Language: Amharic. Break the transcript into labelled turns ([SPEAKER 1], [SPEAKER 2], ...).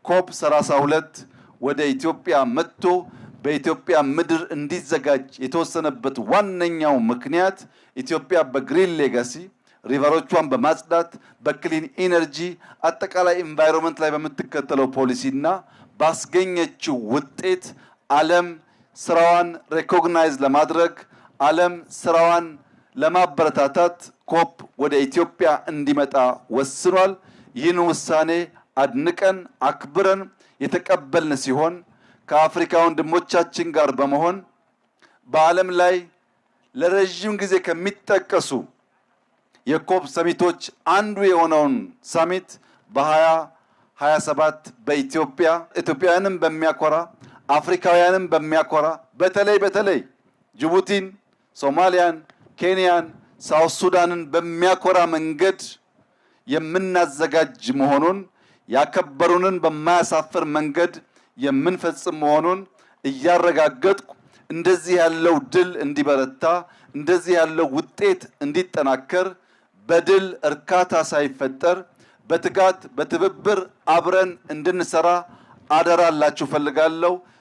[SPEAKER 1] ኮፕ 32 ወደ ኢትዮጵያ መጥቶ በኢትዮጵያ ምድር እንዲዘጋጅ የተወሰነበት ዋነኛው ምክንያት ኢትዮጵያ በግሪን ሌጋሲ ሪቨሮቿን በማጽዳት በክሊን ኢነርጂ አጠቃላይ ኢንቫይሮንመንት ላይ በምትከተለው ፖሊሲና ባስገኘችው ውጤት ዓለም ስራዋን ሬኮግናይዝ ለማድረግ ዓለም ስራዋን ለማበረታታት ኮፕ ወደ ኢትዮጵያ እንዲመጣ ወስኗል። ይህን ውሳኔ አድንቀን አክብረን የተቀበልን ሲሆን ከአፍሪካ ወንድሞቻችን ጋር በመሆን በዓለም ላይ ለረጅም ጊዜ ከሚጠቀሱ የኮፕ ሰሚቶች አንዱ የሆነውን ሰሚት በ2027 በኢትዮጵያ ኢትዮጵያውያንን በሚያኮራ አፍሪካውያንን በሚያኮራ በተለይ ጅቡቲን፣ ሶማሊያን፣ ኬንያን፣ ሳውት ሱዳንን በሚያኮራ መንገድ የምናዘጋጅ መሆኑን ያከበሩንን በማያሳፍር መንገድ የምንፈጽም መሆኑን እያረጋገጥኩ እንደዚህ ያለው ድል እንዲበረታ እንደዚህ ያለው ውጤት እንዲጠናከር በድል እርካታ ሳይፈጠር በትጋት በትብብር አብረን እንድንሰራ አደራላችሁ ፈልጋለሁ።